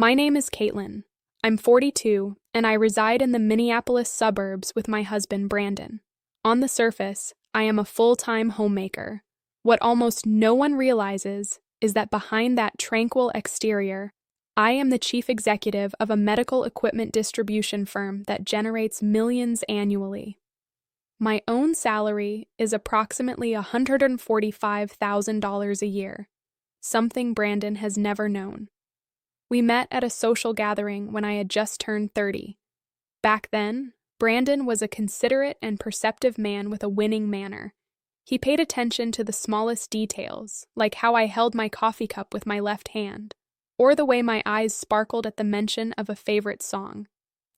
My name is Caitlin. I'm 42, and I reside in the Minneapolis suburbs with my husband, Brandon. On the surface, I am a full-time homemaker. What almost no one realizes is that behind that tranquil exterior, I am the chief executive of a medical equipment distribution firm that generates millions annually. My own salary is approximately $145,000 a year, something Brandon has never known. We met at a social gathering when I had just turned 30. Back then, Brandon was a considerate and perceptive man with a winning manner. He paid attention to the smallest details, like how I held my coffee cup with my left hand, or the way my eyes sparkled at the mention of a favorite song.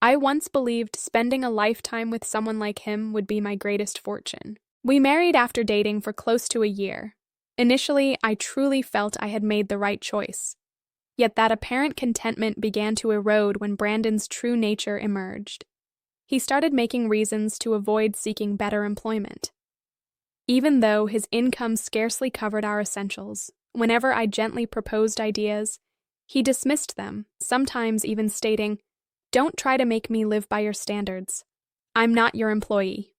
I once believed spending a lifetime with someone like him would be my greatest fortune. We married after dating for close to a year. Initially, I truly felt I had made the right choice. Yet that apparent contentment began to erode when Brandon's true nature emerged. He started making reasons to avoid seeking better employment. Even though his income scarcely covered our essentials, whenever I gently proposed ideas, he dismissed them, sometimes even stating, "Don't try to make me live by your standards. I'm not your employee."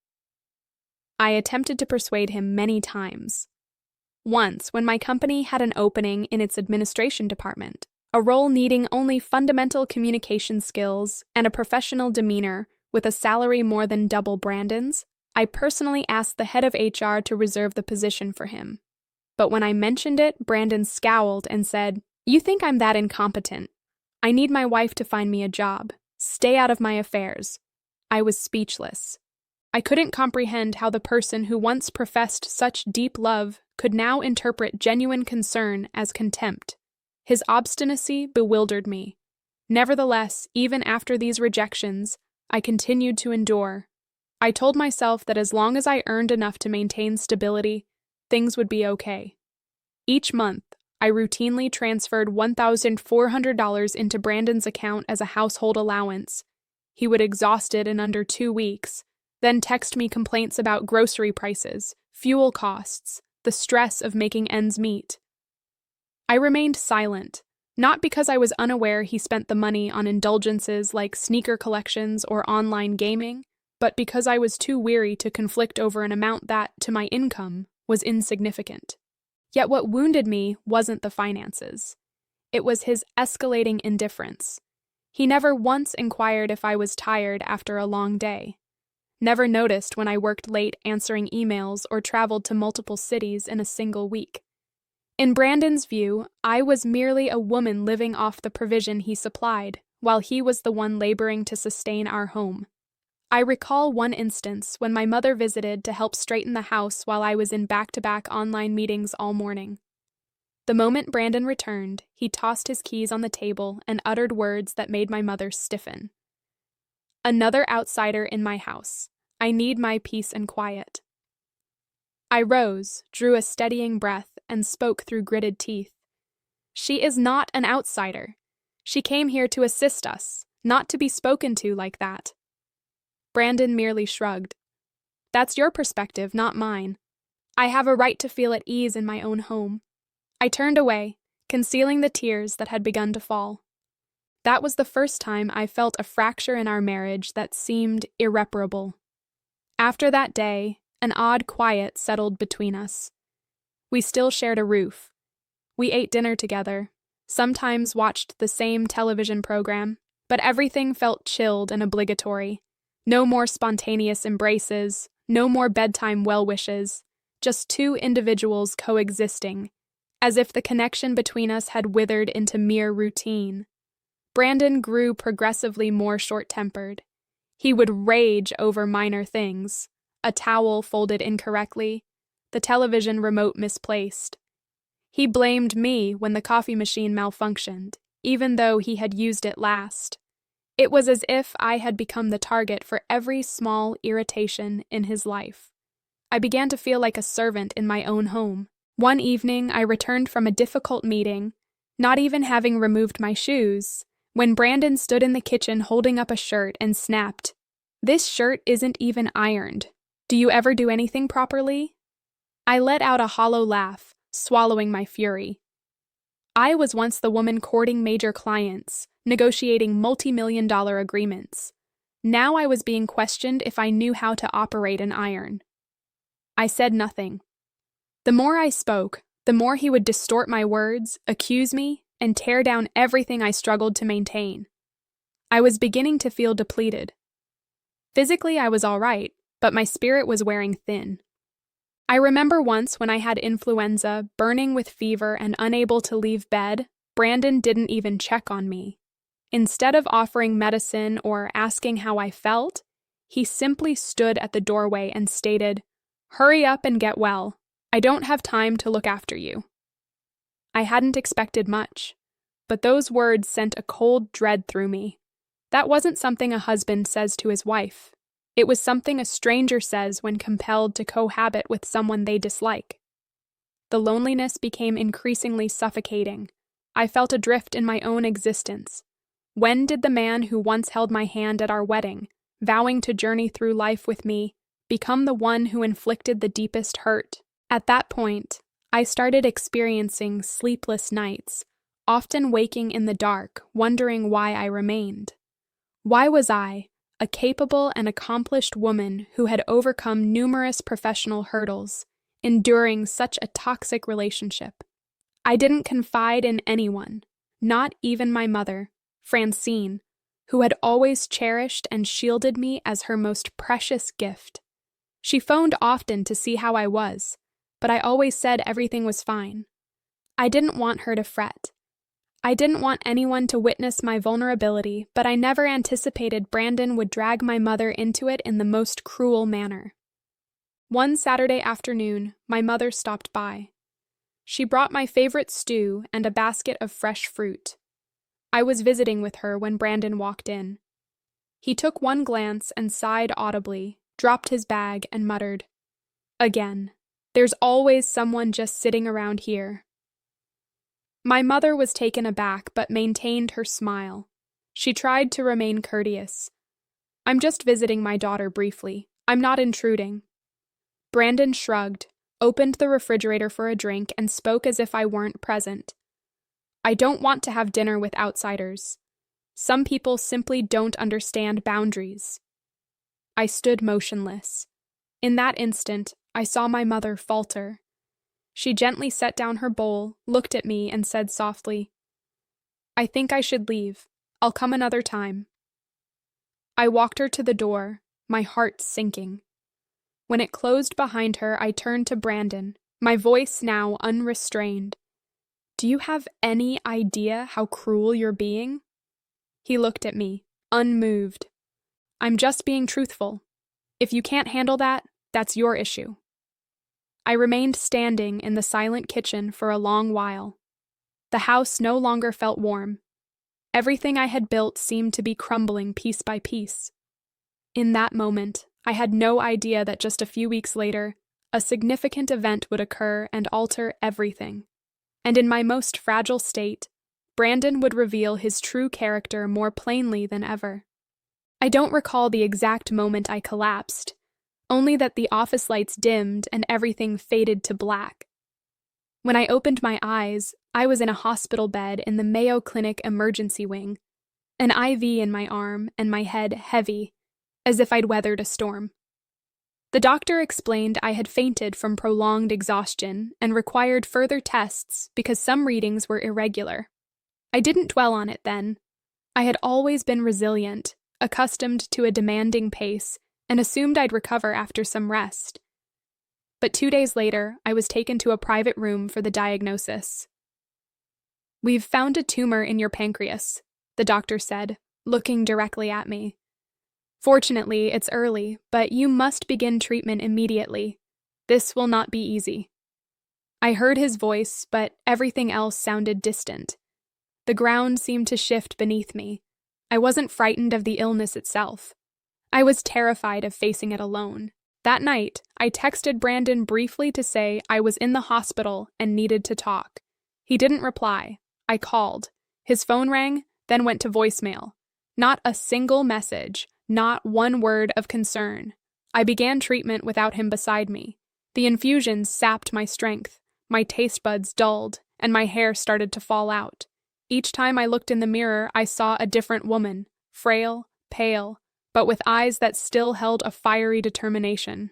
I attempted to persuade him many times. Once, when my company had an opening in its administration department, a role needing only fundamental communication skills and a professional demeanor with a salary more than double Brandon's, I personally asked the head of HR to reserve the position for him. But when I mentioned it, Brandon scowled and said, "You think I'm that incompetent? I need my wife to find me a job. Stay out of my affairs." I was speechless. I couldn't comprehend how the person who once professed such deep love could now interpret genuine concern as contempt. His obstinacy bewildered me. Nevertheless, even after these rejections, I continued to endure. I told myself that as long as I earned enough to maintain stability, things would be okay. Each month, I routinely transferred $1,400 into Brandon's account as a household allowance. He would exhaust it in under 2 weeks, then text me complaints about grocery prices, fuel costs, the stress of making ends meet. I remained silent, not because I was unaware he spent the money on indulgences like sneaker collections or online gaming, but because I was too weary to conflict over an amount that, to my income, was insignificant. Yet what wounded me wasn't the finances. It was his escalating indifference. He never once inquired if I was tired after a long day. Never noticed when I worked late answering emails or traveled to multiple cities in a single week. In Brandon's view, I was merely a woman living off the provision he supplied, while he was the one laboring to sustain our home. I recall one instance when my mother visited to help straighten the house while I was in back-to-back online meetings all morning. The moment Brandon returned, he tossed his keys on the table and uttered words that made my mother stiffen. "Another outsider in my house. I need my peace and quiet." I rose, drew a steadying breath, and spoke through gritted teeth. "She is not an outsider. She came here to assist us, not to be spoken to like that." Brandon merely shrugged. "That's your perspective, not mine. I have a right to feel at ease in my own home." I turned away, concealing the tears that had begun to fall. That was the first time I felt a fracture in our marriage that seemed irreparable. After that day, an odd quiet settled between us. We still shared a roof. We ate dinner together, sometimes watched the same television program, but everything felt chilled and obligatory. No more spontaneous embraces, no more bedtime well-wishes, just two individuals coexisting, as if the connection between us had withered into mere routine. Brandon grew progressively more short-tempered. He would rage over minor things, a towel folded incorrectly, the television remote misplaced. He blamed me when the coffee machine malfunctioned, even though he had used it last. It was as if I had become the target for every small irritation in his life. I began to feel like a servant in my own home. One evening, I returned from a difficult meeting, not even having removed my shoes, when Brandon stood in the kitchen holding up a shirt and snapped, "This shirt isn't even ironed. Do you ever do anything properly?" I let out a hollow laugh, swallowing my fury. I was once the woman courting major clients, negotiating multi-million-dollar agreements. Now I was being questioned if I knew how to operate an iron. I said nothing. The more I spoke, the more he would distort my words, accuse me, and tear down everything I struggled to maintain. I was beginning to feel depleted. Physically, I was all right, but my spirit was wearing thin. I remember once when I had influenza, burning with fever and unable to leave bed, Brandon didn't even check on me. Instead of offering medicine or asking how I felt, he simply stood at the doorway and stated, "Hurry up and get well. I don't have time to look after you." I hadn't expected much, but those words sent a cold dread through me. That wasn't something a husband says to his wife. It was something a stranger says when compelled to cohabit with someone they dislike. The loneliness became increasingly suffocating. I felt adrift in my own existence. When did the man who once held my hand at our wedding, vowing to journey through life with me, become the one who inflicted the deepest hurt? At that point, I started experiencing sleepless nights, often waking in the dark, wondering why I remained. Why was I, a capable and accomplished woman who had overcome numerous professional hurdles, enduring such a toxic relationship? I didn't confide in anyone, not even my mother, Francine, who had always cherished and shielded me as her most precious gift. She phoned often to see how I was, but I always said everything was fine. I didn't want her to fret. I didn't want anyone to witness my vulnerability, but I never anticipated Brandon would drag my mother into it in the most cruel manner. One Saturday afternoon, my mother stopped by. She brought my favorite stew and a basket of fresh fruit. I was visiting with her when Brandon walked in. He took one glance and sighed audibly, dropped his bag, and muttered, "Again, there's always someone just sitting around here." My mother was taken aback but maintained her smile. She tried to remain courteous. "I'm just visiting my daughter briefly. I'm not intruding." Brandon shrugged, opened the refrigerator for a drink, and spoke as if I weren't present. "I don't want to have dinner with outsiders. Some people simply don't understand boundaries." I stood motionless. In that instant, I saw my mother falter. She gently set down her bowl, looked at me, and said softly, "I think I should leave. I'll come another time." I walked her to the door, my heart sinking. When it closed behind her, I turned to Brandon, my voice now unrestrained. "Do you have any idea how cruel you're being?" He looked at me, unmoved. "I'm just being truthful. If you can't handle that, that's your issue." I remained standing in the silent kitchen for a long while. The house no longer felt warm. Everything I had built seemed to be crumbling piece by piece. In that moment, I had no idea that just a few weeks later, a significant event would occur and alter everything. And in my most fragile state, Brandon would reveal his true character more plainly than ever. I don't recall the exact moment I collapsed, only that the office lights dimmed and everything faded to black. When I opened my eyes, I was in a hospital bed in the Mayo Clinic emergency wing, an IV in my arm and my head heavy, as if I'd weathered a storm. The doctor explained I had fainted from prolonged exhaustion and required further tests because some readings were irregular. I didn't dwell on it then. I had always been resilient, accustomed to a demanding pace, and assumed I'd recover after some rest. But 2 days later, I was taken to a private room for the diagnosis. "We've found a tumor in your pancreas," the doctor said, looking directly at me. "Fortunately, it's early, but you must begin treatment immediately. This will not be easy." I heard his voice, but everything else sounded distant. The ground seemed to shift beneath me. I wasn't frightened of the illness itself. I was terrified of facing it alone. That night, I texted Brandon briefly to say I was in the hospital and needed to talk. He didn't reply. I called. His phone rang, then went to voicemail. Not a single message, not one word of concern. I began treatment without him beside me. The infusions sapped my strength. My taste buds dulled, and my hair started to fall out. Each time I looked in the mirror, I saw a different woman, frail, pale, but with eyes that still held a fiery determination.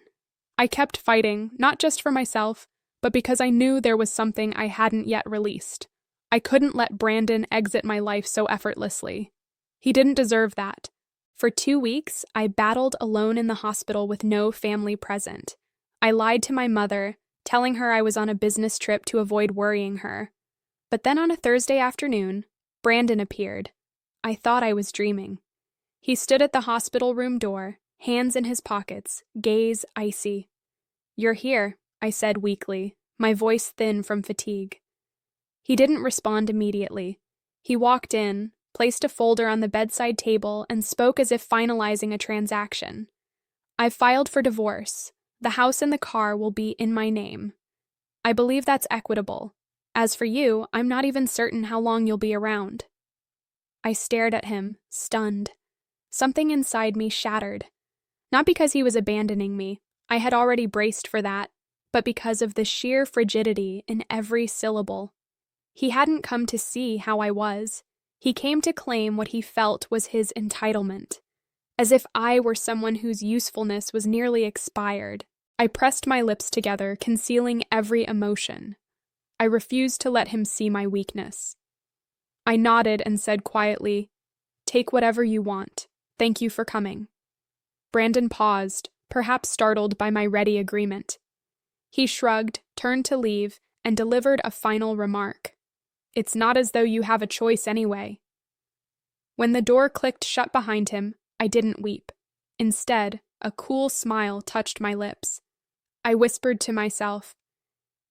I kept fighting, not just for myself, but because I knew there was something I hadn't yet released. I couldn't let Brandon exit my life so effortlessly. He didn't deserve that. For 2 weeks, I battled alone in the hospital with no family present. I lied to my mother, telling her I was on a business trip to avoid worrying her. But then on a Thursday afternoon, Brandon appeared. I thought I was dreaming. He stood at the hospital room door, hands in his pockets, gaze icy. "You're here," I said weakly, my voice thin from fatigue. He didn't respond immediately. He walked in, placed a folder on the bedside table, and spoke as if finalizing a transaction. "I've filed for divorce. The house and the car will be in my name. I believe that's equitable. As for you, I'm not even certain how long you'll be around." I stared at him, stunned. Something inside me shattered. Not because he was abandoning me, I had already braced for that, but because of the sheer frigidity in every syllable. He hadn't come to see how I was. He came to claim what he felt was his entitlement. As if I were someone whose usefulness was nearly expired. I pressed my lips together, concealing every emotion. I refused to let him see my weakness. I nodded and said quietly, "Take whatever you want. Thank you for coming." Brandon paused, perhaps startled by my ready agreement. He shrugged, turned to leave, and delivered a final remark. "It's not as though you have a choice anyway." When the door clicked shut behind him, I didn't weep. Instead, a cool smile touched my lips. I whispered to myself,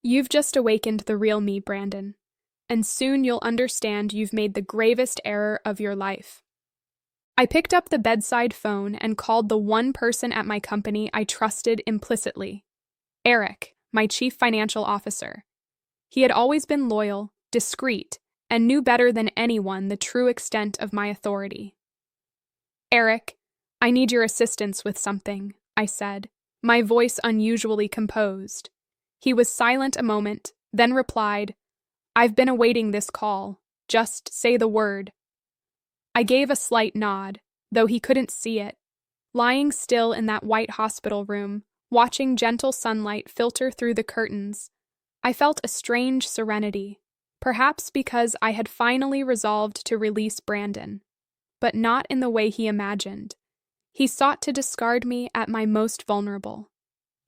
"You've just awakened the real me, Brandon, and soon you'll understand you've made the gravest error of your life." I picked up the bedside phone and called the one person at my company I trusted implicitly, Eric, my chief financial officer. He had always been loyal, discreet, and knew better than anyone the true extent of my authority. "Eric, I need your assistance with something," I said, my voice unusually composed. He was silent a moment, then replied, "I've been awaiting this call. Just say the word." I gave a slight nod, though he couldn't see it. Lying still in that white hospital room, watching gentle sunlight filter through the curtains, I felt a strange serenity, perhaps because I had finally resolved to release Brandon, but not in the way he imagined. He sought to discard me at my most vulnerable.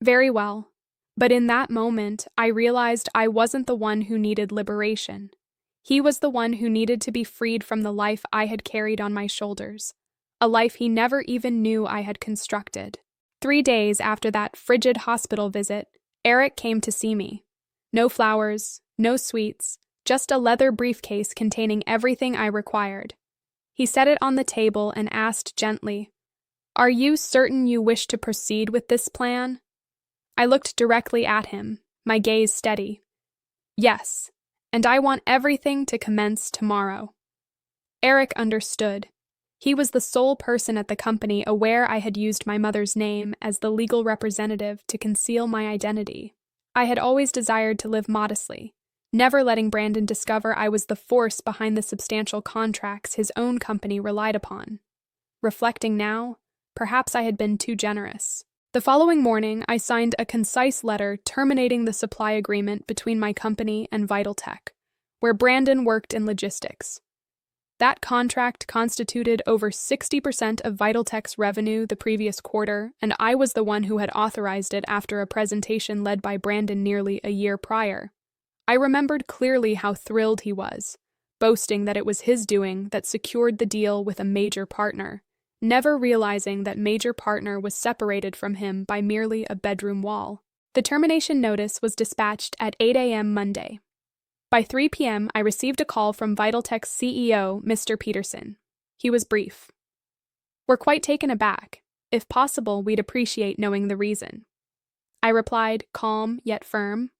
Very well, but in that moment I realized I wasn't the one who needed liberation. He was the one who needed to be freed from the life I had carried on my shoulders, a life he never even knew I had constructed. 3 days after that frigid hospital visit, Eric came to see me. No flowers, no sweets, just a leather briefcase containing everything I required. He set it on the table and asked gently, "Are you certain you wish to proceed with this plan?" I looked directly at him, my gaze steady. "Yes, and I want everything to commence tomorrow." Eric understood. He was the sole person at the company aware I had used my mother's name as the legal representative to conceal my identity. I had always desired to live modestly, never letting Brandon discover I was the force behind the substantial contracts his own company relied upon. Reflecting now, perhaps I had been too generous. The following morning, I signed a concise letter terminating the supply agreement between my company and Vitaltech, where Brandon worked in logistics. That contract constituted over 60% of Vitaltech's revenue the previous quarter, and I was the one who had authorized it after a presentation led by Brandon nearly a year prior. I remembered clearly how thrilled he was, boasting that it was his doing that secured the deal with a major partner, never realizing that major partner was separated from him by merely a bedroom wall. The termination notice was dispatched at 8 a.m. Monday. By 3 p.m., I received a call from Vitaltech's CEO, Mr. Peterson. He was brief. "We're quite taken aback. If possible, we'd appreciate knowing the reason." I replied, calm yet firm.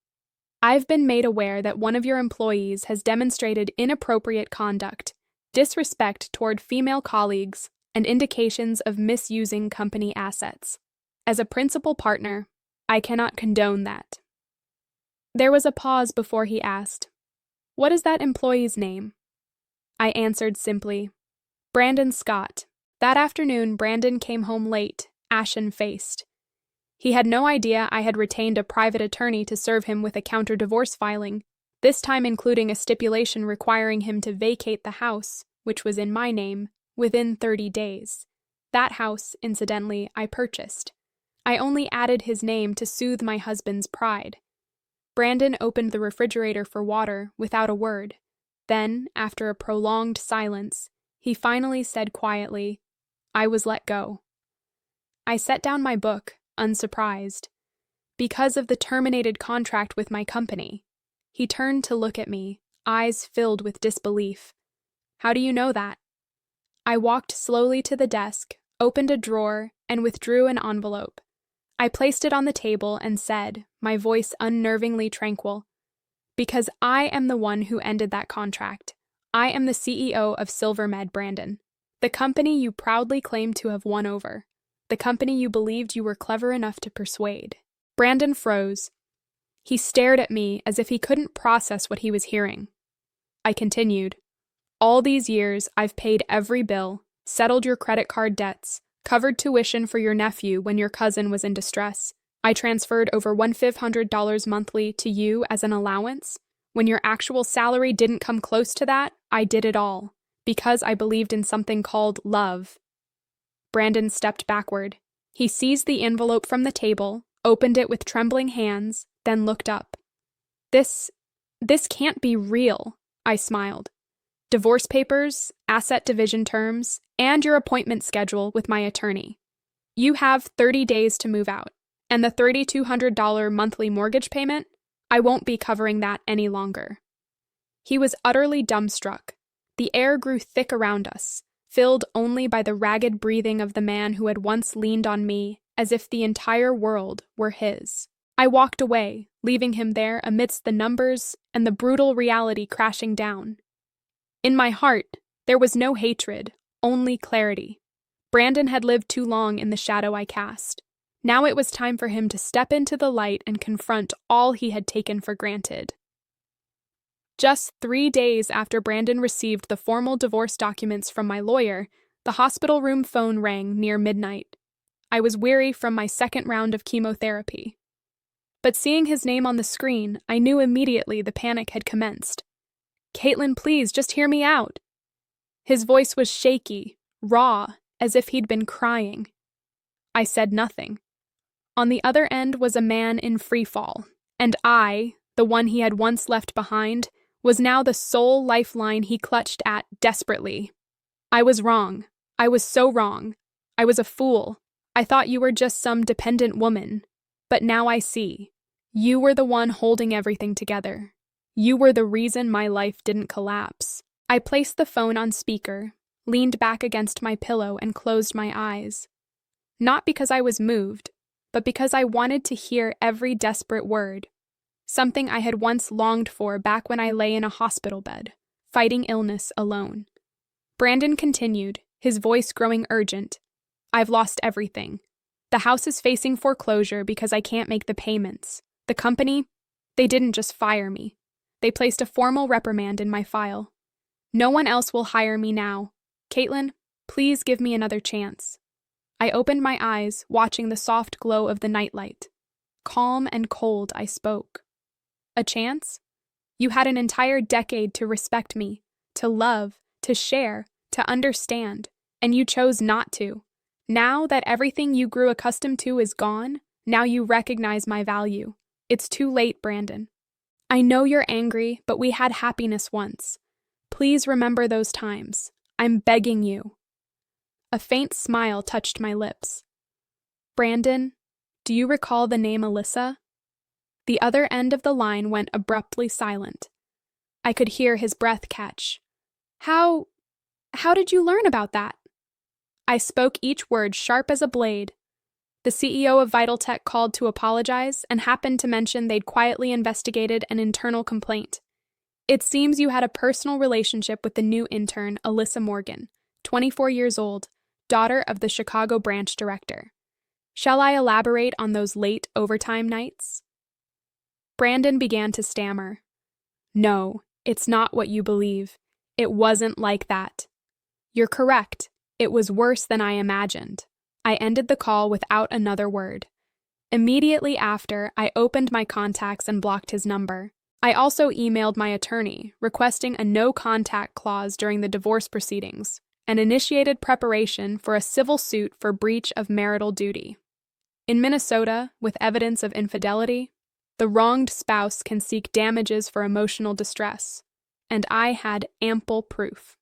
"I've been made aware that one of your employees has demonstrated inappropriate conduct, disrespect toward female colleagues, and indications of misusing company assets. As a principal partner, I cannot condone that." There was a pause before he asked, What is that employee's name? I answered simply, Brandon Scott. That afternoon, Brandon came home late, ashen-faced. He had no idea I had retained a private attorney to serve him with a counter-divorce filing, this time including a stipulation requiring him to vacate the house, which was in my name, within 30 days. That house, incidentally, I purchased. I only added his name to soothe my husband's pride. Brandon opened the refrigerator for water without a word. Then, after a prolonged silence, he finally said quietly, I was let go. I set down my book, unsurprised. Because of the terminated contract with my company. He turned to look at me, eyes filled with disbelief. How do you know that? I walked slowly to the desk, opened a drawer, and withdrew an envelope. I placed it on the table and said, my voice unnervingly tranquil, because I am the one who ended that contract. I am the CEO of SilverMed, Brandon. The company you proudly claimed to have won over. The company you believed you were clever enough to persuade. Brandon froze. He stared at me as if he couldn't process what he was hearing. I continued, all these years I've paid every bill, settled your credit card debts, covered tuition for your nephew when your cousin was in distress. I transferred over $1,500 monthly to you as an allowance. When your actual salary didn't come close to that, I did it all, because I believed in something called love. Brandon stepped backward. He seized the envelope from the table, opened it with trembling hands, then looked up. This can't be real, I smiled. Divorce papers, asset division terms, and your appointment schedule with my attorney. You have 30 days to move out, and the $3,200 monthly mortgage payment, I won't be covering that any longer. He was utterly dumbstruck. The air grew thick around us, filled only by the ragged breathing of the man who had once leaned on me as if the entire world were his. I walked away, leaving him there amidst the numbers and the brutal reality crashing down. In my heart, there was no hatred, only clarity. Brandon had lived too long in the shadow I cast. Now it was time for him to step into the light and confront all he had taken for granted. Just 3 days after Brandon received the formal divorce documents from my lawyer, the hospital room phone rang near midnight. I was weary from my second round of chemotherapy. But seeing his name on the screen, I knew immediately the panic had commenced. Caitlin, please, just hear me out. His voice was shaky, raw, as if he'd been crying. I said nothing. On the other end was a man in freefall, and I, the one he had once left behind, was now the sole lifeline he clutched at desperately. I was wrong. I was so wrong. I was a fool. I thought you were just some dependent woman. But now I see. You were the one holding everything together. You were the reason my life didn't collapse. I placed the phone on speaker, leaned back against my pillow, and closed my eyes. Not because I was moved, but because I wanted to hear every desperate word. Something I had once longed for back when I lay in a hospital bed, fighting illness alone. Brandon continued, his voice growing urgent. I've lost everything. The house is facing foreclosure because I can't make the payments. The company, they didn't just fire me. They placed a formal reprimand in my file. No one else will hire me now. Caitlin, please give me another chance. I opened my eyes, watching the soft glow of the nightlight. Calm and cold, I spoke. A chance? You had an entire decade to respect me, to love, to share, to understand, and you chose not to. Now that everything you grew accustomed to is gone, now you recognize my value. It's too late, Brandon. I know you're angry, but we had happiness once. Please remember those times. I'm begging you. A faint smile touched my lips. Brandon, do you recall the name Alyssa? The other end of the line went abruptly silent. I could hear his breath catch. How did you learn about that? I spoke each word sharp as a blade. The CEO of Vitaltech called to apologize and happened to mention they'd quietly investigated an internal complaint. It seems you had a personal relationship with the new intern, Alyssa Morgan, 24 years old, daughter of the Chicago branch director. Shall I elaborate on those late overtime nights? Brandon began to stammer. No, It's not what you believe. It wasn't like that. You're correct. It was worse than I imagined. I ended the call without another word. Immediately after, I opened my contacts and blocked his number. I also emailed my attorney, requesting a no-contact clause during the divorce proceedings, and initiated preparation for a civil suit for breach of marital duty. In Minnesota, with evidence of infidelity, the wronged spouse can seek damages for emotional distress, and I had ample proof.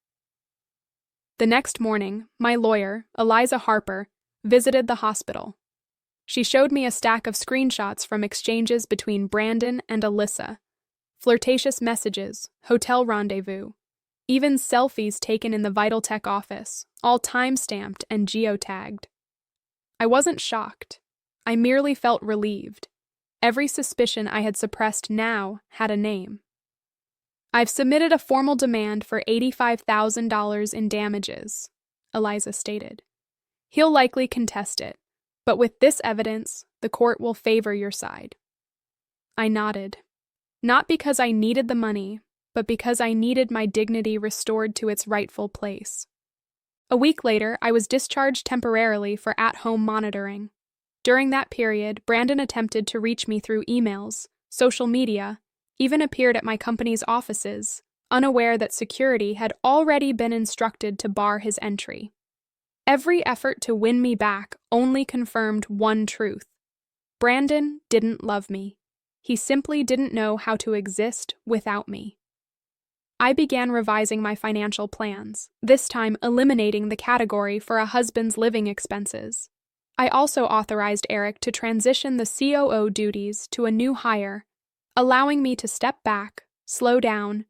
The next morning, my lawyer, Eliza Harper, visited the hospital. She showed me a stack of screenshots from exchanges between Brandon and Alyssa, flirtatious messages, hotel rendezvous, even selfies taken in the Vitaltech office, all time-stamped and geotagged. I wasn't shocked. I merely felt relieved. Every suspicion I had suppressed now had a name. I've submitted a formal demand for $85,000 in damages, Eliza stated. He'll likely contest it, but with this evidence, the court will favor your side. I nodded. Not because I needed the money, but because I needed my dignity restored to its rightful place. A week later, I was discharged temporarily for at-home monitoring. During that period, Brandon attempted to reach me through emails, social media, even appeared at my company's offices, unaware that security had already been instructed to bar his entry. Every effort to win me back only confirmed one truth. Brandon didn't love me. He simply didn't know how to exist without me. I began revising my financial plans, this time eliminating the category for a husband's living expenses. I also authorized Eric to transition the COO duties to a new hire, allowing me to step back, slow down,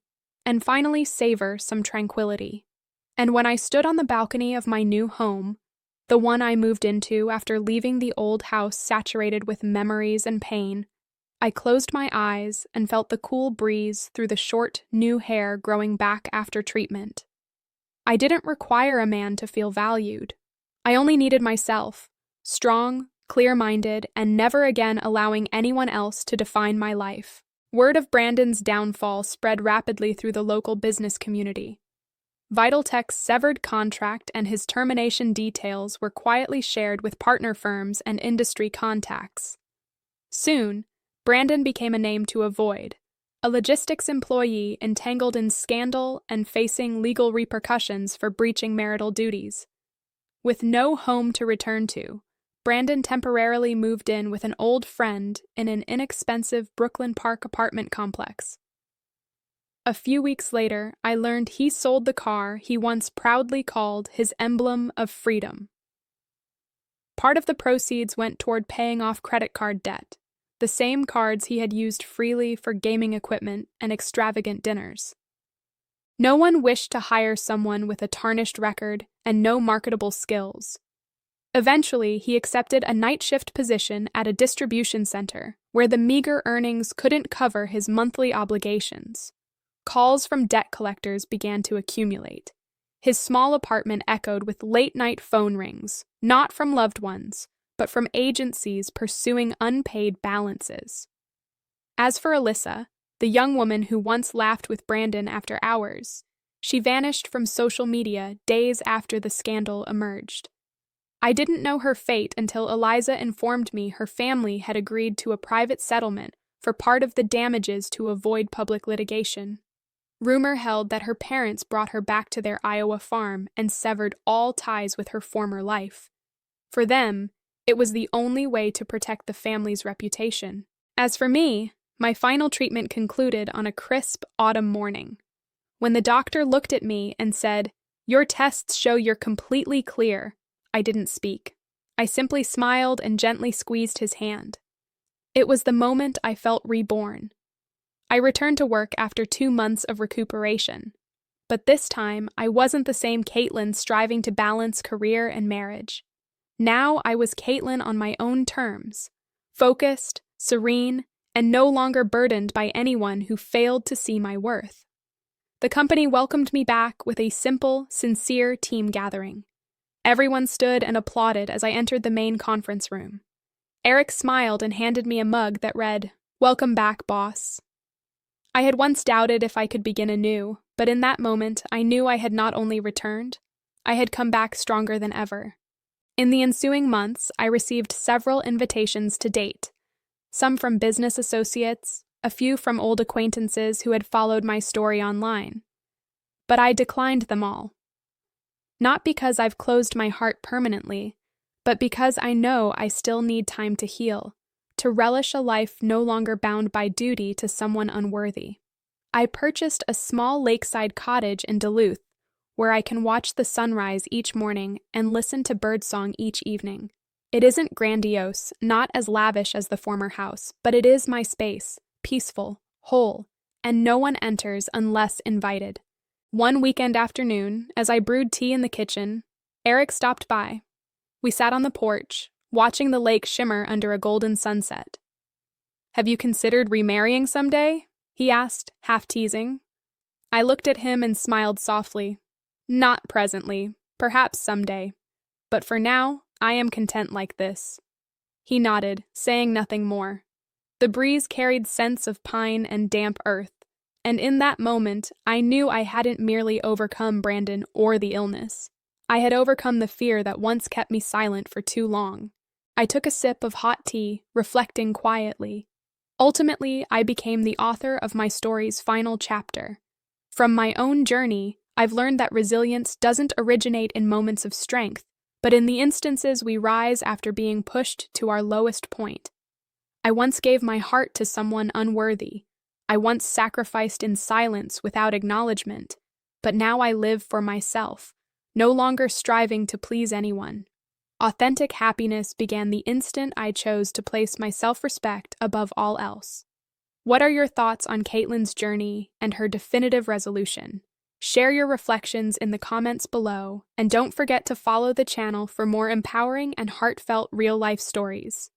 and finally savor some tranquility. And when I stood on the balcony of my new home, the one I moved into after leaving the old house saturated with memories and pain, I closed my eyes and felt the cool breeze through the short, new hair growing back after treatment. I didn't require a man to feel valued. I only needed myself, strong, clear-minded, and never again allowing anyone else to define my life. Word of Brandon's downfall spread rapidly through the local business community. Vitaltech's severed contract and his termination details were quietly shared with partner firms and industry contacts. Soon, Brandon became a name to avoid, a logistics employee entangled in scandal and facing legal repercussions for breaching marital duties. With no home to return to, Brandon temporarily moved in with an old friend in an inexpensive Brooklyn Park apartment complex. A few weeks later, I learned he sold the car he once proudly called his emblem of freedom. Part of the proceeds went toward paying off credit card debt, the same cards he had used freely for gaming equipment and extravagant dinners. No one wished to hire someone with a tarnished record and no marketable skills. Eventually, he accepted a night shift position at a distribution center where the meager earnings couldn't cover his monthly obligations. Calls from debt collectors began to accumulate. His small apartment echoed with late-night phone rings, not from loved ones, but from agencies pursuing unpaid balances. As for Alyssa, the young woman who once laughed with Brandon after hours, she vanished from social media days after the scandal emerged. I didn't know her fate until Eliza informed me her family had agreed to a private settlement for part of the damages to avoid public litigation. Rumor held that her parents brought her back to their Iowa farm and severed all ties with her former life. For them, it was the only way to protect the family's reputation. As for me, my final treatment concluded on a crisp autumn morning. When the doctor looked at me and said, "Your tests show you're completely clear," I didn't speak. I simply smiled and gently squeezed his hand. It was the moment I felt reborn. I returned to work after 2 months of recuperation. But this time, I wasn't the same Caitlin striving to balance career and marriage. Now I was Caitlin on my own terms, focused, serene, and no longer burdened by anyone who failed to see my worth. The company welcomed me back with a simple, sincere team gathering. Everyone stood and applauded as I entered the main conference room. Eric smiled and handed me a mug that read, "Welcome back, boss." I had once doubted if I could begin anew, but in that moment I knew I had not only returned, I had come back stronger than ever. In the ensuing months, I received several invitations to date, some from business associates, a few from old acquaintances who had followed my story online. But I declined them all. Not because I've closed my heart permanently, but because I know I still need time to heal, to relish a life no longer bound by duty to someone unworthy. I purchased a small lakeside cottage in Duluth, where I can watch the sunrise each morning and listen to birdsong each evening. It isn't grandiose, not as lavish as the former house, but it is my space, peaceful, whole, and no one enters unless invited. One weekend afternoon, as I brewed tea in the kitchen, Eric stopped by. We sat on the porch, watching the lake shimmer under a golden sunset. "Have you considered remarrying someday?" he asked, half teasing. I looked at him and smiled softly. "Not presently, perhaps someday. But for now, I am content like this." He nodded, saying nothing more. The breeze carried scents of pine and damp earth, and in that moment, I knew I hadn't merely overcome Brandon or the illness. I had overcome the fear that once kept me silent for too long. I took a sip of hot tea, reflecting quietly. Ultimately, I became the author of my story's final chapter. From my own journey, I've learned that resilience doesn't originate in moments of strength, but in the instances we rise after being pushed to our lowest point. I once gave my heart to someone unworthy. I once sacrificed in silence without acknowledgement, but now I live for myself, no longer striving to please anyone. Authentic happiness began the instant I chose to place my self-respect above all else. What are your thoughts on Caitlin's journey and her definitive resolution? Share your reflections in the comments below, and don't forget to follow the channel for more empowering and heartfelt real-life stories.